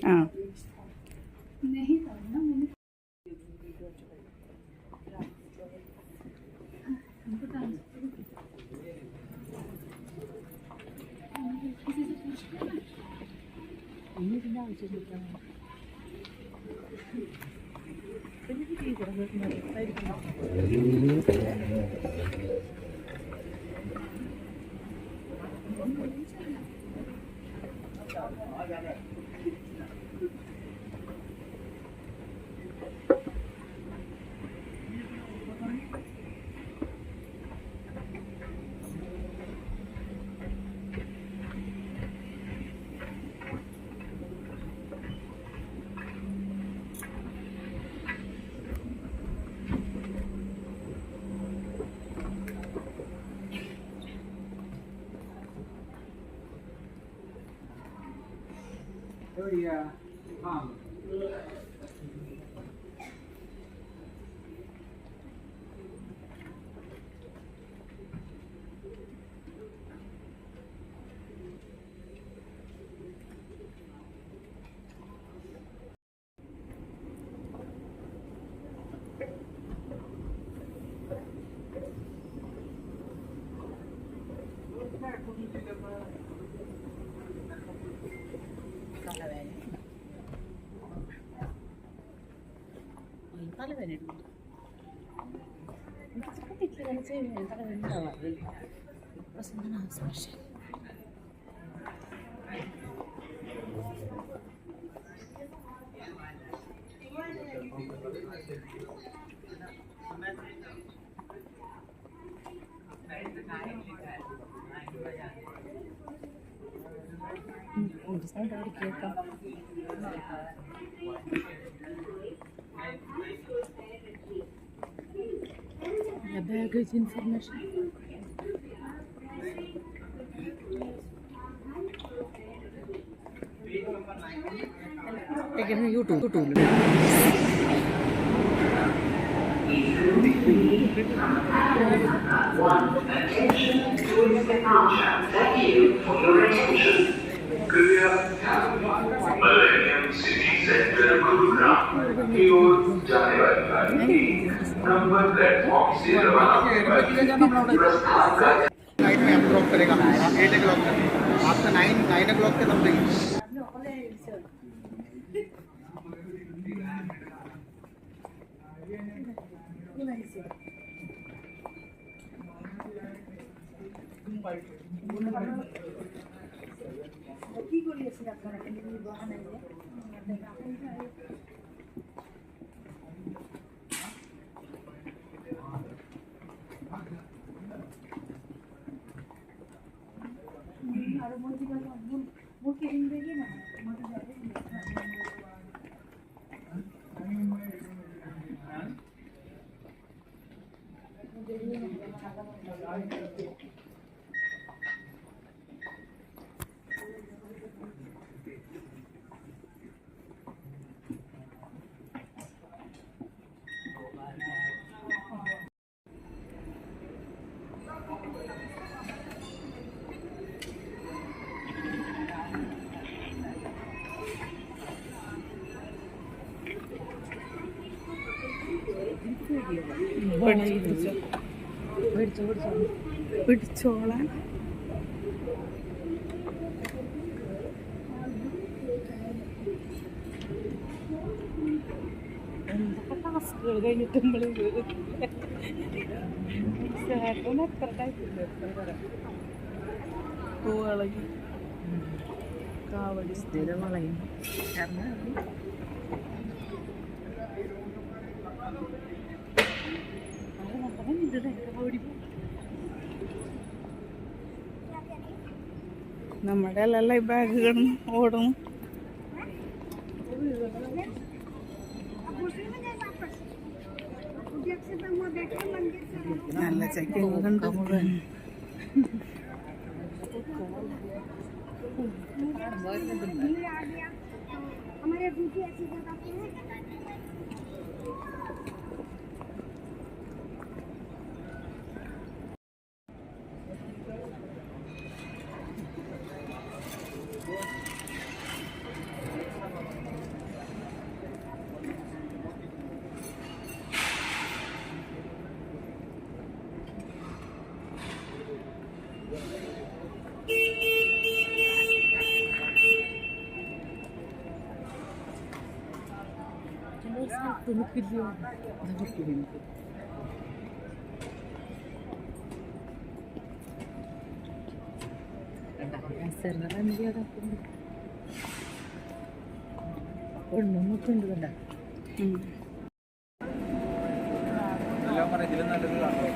हाँ नहीं करना मैंने हमको ट्रांसफर किसी से पूछना ये बिना उसे होता है पहले भी ठीक है तुम्हारे side baggage information. Again, YouTube. Attention, tourist departure. Thank you for your attention. Millennium City Center Gurugram की ओर जाने वाली गाड़ी नंबर प्लेटफॉर्म से रवाना होने वाली प्रस्थान का नाइट में हम ड्रॉप करेगा 8 o'clock तक आफ्टर 9 o'clock के समथिंग പിടിച്ചോളാൻ എന്തൊക്കെ ടാസ്കുകൾ കഴിഞ്ഞിട്ട് നമ്മള് ചേട്ടൻ എത്ര ടൈപ്പില്ല പൂവളകി കാവടി സ്ഥിരം വളയും കാരണം നമ്മുടെ എല്ലാ ബാഗുകളും ഓടും നല്ല ചെക്കിങ് ഉണ്ട് हमारे ड्यूटी ऐसी जगह पे है ഒന്നൊക്കെ കണ്ട എല്ലാം പറഞ്ഞ ഇതിലും നല്ലത് കാണുമോ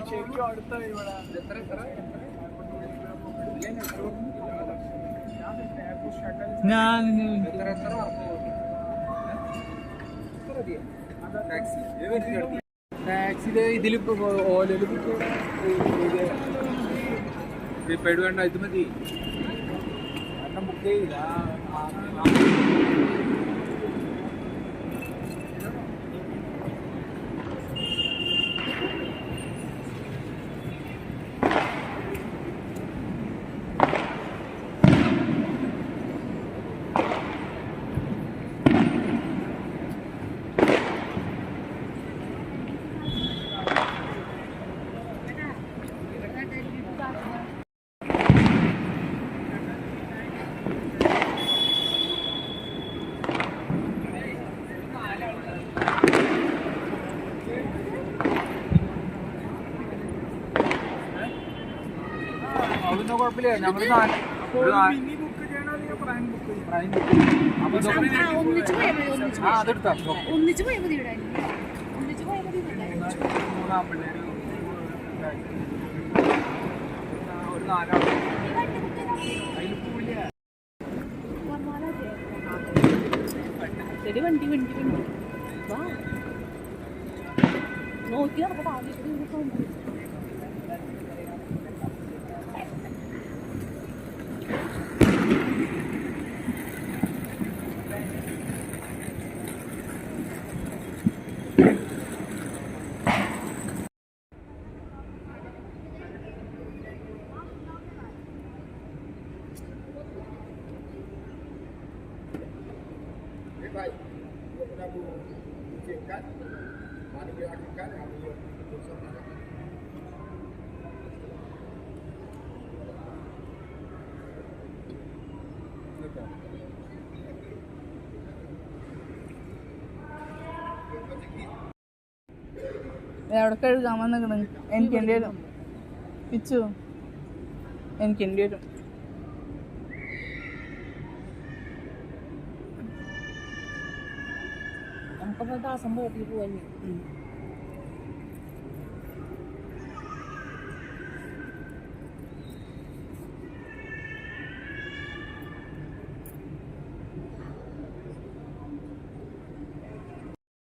ശരിക്കും അടുത്ത ഇവിടെ ഞാൻ ടാക്സിയില് ഇതിലിപ്പോ ഓലയില് പ്രീപെയ്ഡ് വേണ്ട ഇത് മതി കാരണം ബുക്ക് ചെയ്യില്ല അതൊന്നും കുഴപ്പമില്ല നമ്മള് മിനി ബുക്ക് ചെയ്യണോ പ്രായം ബുക്ക് അതെടുത്താ ഒന്നിച്ച് പോയാൽ മതി ഇവിടെ ഒന്നിച്ച് പോയാൽ മതി മൂന്നാം പിള്ളേര് ഒരു നാലാൾ അതിൽ പോവില്ല ശരി വണ്ടി വണ്ടി വണ്ടി വാ നോക്കി നമുക്ക് ആദ്യം baik, dia pernah bukankan, mana dia akan ambil keputusan mana. എവിടെ കഴുകാൻ വന്നിക്കണ് എനിക്ക് എൻ്റെ വരും പിച്ചു എനിക്ക് എൻ്റെ വരും നമുക്കപ്പോൾ ദാസം പോയിട്ട് പോവാൻ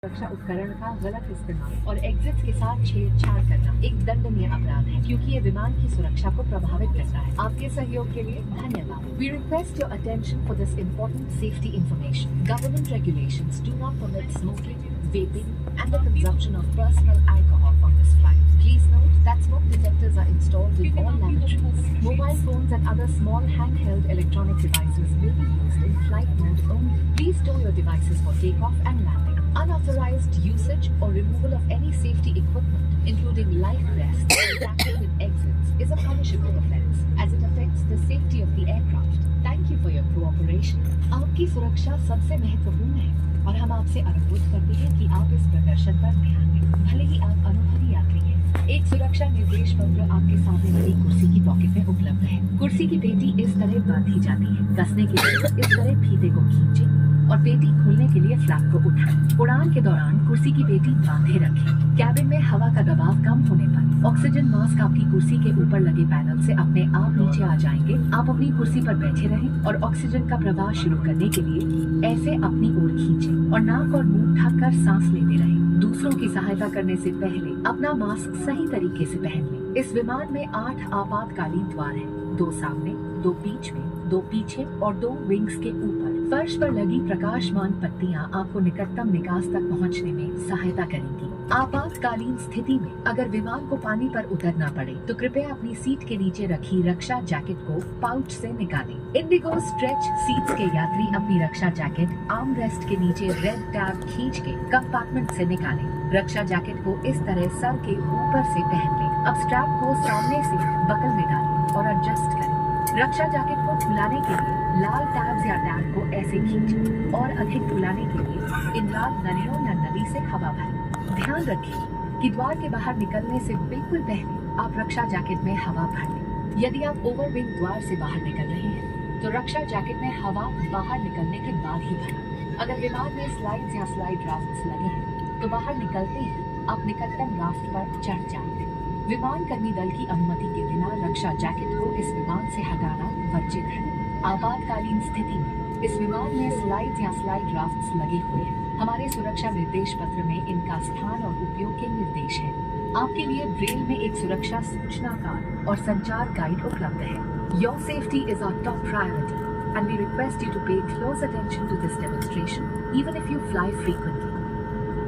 सुरक्षा उपकरण का गलत इस्तेमाल और एग्जिट के साथ छेड़छाड़ करना एक दंडनीय अपराध है क्योंकि ये विमान की सुरक्षा को प्रभावित करता है। आपके सहयोग के लिए धन्यवाद। We request your attention for this important safety information. Government regulations do not permit smoking, vaping, and the consumption of personal alcohol on this flight. Please note that smoke detectors are installed in all lavatories. Mobile phones and other small handheld electronic devices will be used in flight mode only. Please store your devices for takeoff and landing. Unauthorized usage or removal of any safety equipment, including life vests and active exits, is a punishable offence as it affects the safety of the aircraft. Thank you for your cooperation. आपकी सुरक्षा सबसे महत्वपूर्ण है और हम आपसे अनुरोध करते हैं कि आप इस प्रदर्शन पर ध्यान दें, भले ही आप अनुभवी यात्री हैं। एक सुरक्षा निर्देश पत्र आपके सामने लगी कुर्सी की पॉकेट में उपलब्ध है। कुर्सी की पेटी इस तरह बांधी जाती है। कसने के लिए इस तरह फीते को खींचें और पेटी खोलने के लिए फ्लैप को उठाएं। उड़ान के दौरान कुर्सी की पेटी बांधे रखें। कैबिन में हवा का दबाव कम होने पर ऑक्सीजन मास्क आपकी कुर्सी के ऊपर लगे पैनल से अपने आप नीचे आ जाएंगे। आप अपनी कुर्सी पर बैठे रहें और ऑक्सीजन का प्रवाह शुरू करने के लिए ऐसे अपनी ओर खींचें और नाक और मुंह ढककर सांस लेते रहें। दूसरों की सहायता करने से पहले अपना मास्क सही तरीके से पहन लें। इस विमान में 8 आपातकालीन द्वार हैं, 2 सामने, 2 बीच में, 2 पीछे और 2 विंग्स के ऊपर। फर्श पर लगी प्रकाशमान पट्टियां आपको निकटतम निकास तक पहुंचने में सहायता करेंगी। आपातकालीन स्थिति में अगर विमान को पानी पर उतरना पड़े तो कृपया अपनी सीट के नीचे रखी रक्षा जैकेट को पाउच से निकालें। इंडिगो स्ट्रेच सीट्स के यात्री अपनी रक्षा जैकेट आर्म रेस्ट के नीचे रेड टैब खींच के कंपार्टमेंट से निकालें। रक्षा जैकेट को इस तरह सर के ऊपर से पहन लें। अब स्ट्रैप को सामने से बकल में डालें और एडजस्ट करें। रक्षा जैकेट को फुलाने के लिए लाल टैब्स या टैब को ऐसे खींचें और अधिक फुलाने के लिए इन लाल नलियों या नली से हवा भरें। ध्यान रखें कि द्वार के बाहर निकलने से बिल्कुल पहले आप रक्षा जैकेट में हवा भर लें। यदि आप ओवरविंग द्वार से बाहर निकल रहे हैं तो रक्षा जैकेट में हवा बाहर निकलने के बाद ही भरें। अगर विमान में स्लाइड्स या स्लाइड राफ्ट्स लगे हैं तो बाहर निकलते ही आप निकटतम राफ्ट पर चढ़ जाएं। विमान कर्मी दल की अनुमति के बिना रक्षा जैकेट को इस विमान से हटाना वर्जित है। आपातकालीन स्थिति में इस विमान में स्लाइड्स या स्लाइड राफ्ट्स लगे हुए हैं। हमारे सुरक्षा निर्देश पत्र में इनका स्थान और उपयोग के निर्देश हैं। आपके लिए ब्रेल में एक सुरक्षा सूचना कार्ड और संचार गाइड उपलब्ध है। Your safety is our top priority, and we request you to pay close attention to this demonstration, even if you fly frequently.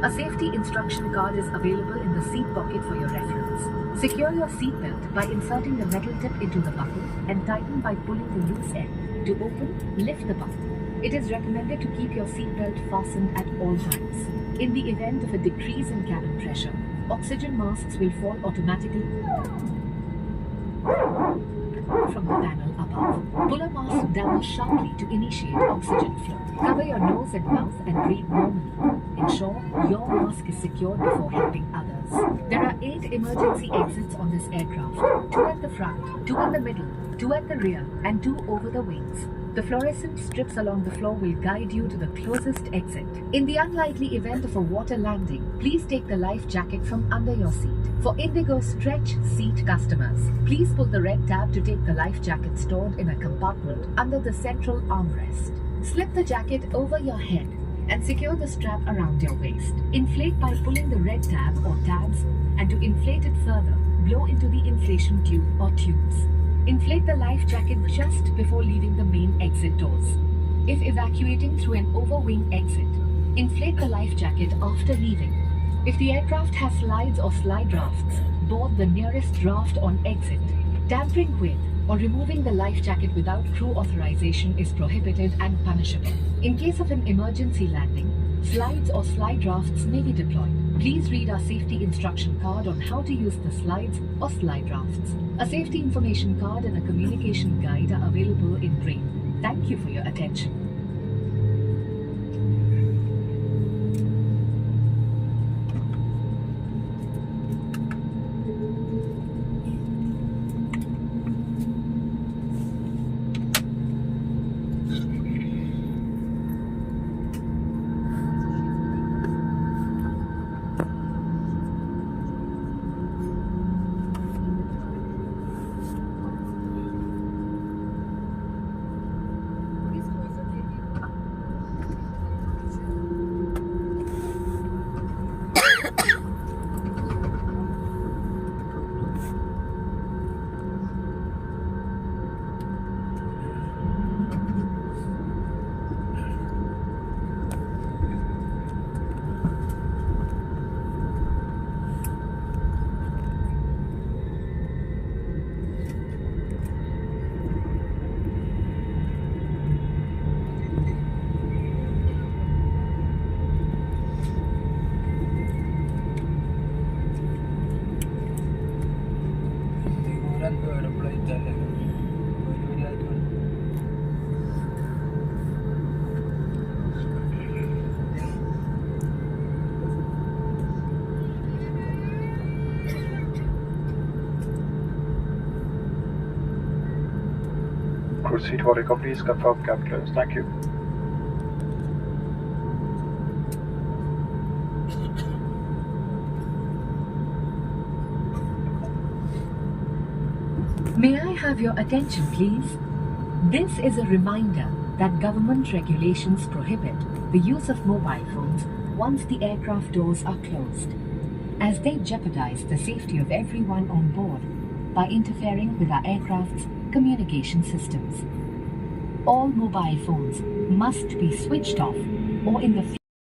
A safety instruction card is available in the seat pocket for your reference. Secure your seat belt by inserting the metal tip into the buckle and tighten by pulling the loose end. To open, lift the buckle. It is recommended to keep your seat belt fastened at all times. In the event of a decrease in cabin pressure, oxygen masks will fall automatically from the panel above. Pull a mask down sharply to initiate oxygen flow. Cover your nose and mouth and breathe normally. Ensure your mask is secured before helping others. There are 8 emergency exits on this aircraft. 2 at the front, 2 in the middle, 2 at the rear, and 2 over the wings. The fluorescent strips along the floor will guide you to the closest exit. In the unlikely event of a water landing, please take the life jacket from under your seat. For Indigo Stretch seat customers, please pull the red tab to take the life jacket stored in a compartment under the central armrest. Slip the jacket over your head and secure the strap around your waist. Inflate by pulling the red tab or tabs, and to inflate it further, blow into the inflation tube or tubes. Inflate the life jacket just before leaving the main exit doors. If evacuating through an overwing exit, inflate the life jacket after leaving. If the aircraft has slides or slide rafts, board the nearest raft on exit. Tampering with or removing the life jacket without crew authorization is prohibited and punishable. In case of an emergency landing, slides or slide rafts may be deployed. Please read our safety instruction card on how to use the slides or slide rafts. A safety information card and a communication guide are available in braille. Thank you for your attention. Cruise seat Warrior, please confirm cab clearance. Thank you. May I have your attention, please? This is a reminder that government regulations prohibit the use of mobile phones once the aircraft doors are closed, as they jeopardize the safety of everyone on board by interfering with our aircraft's communication systems. All mobile phones must be switched off or in the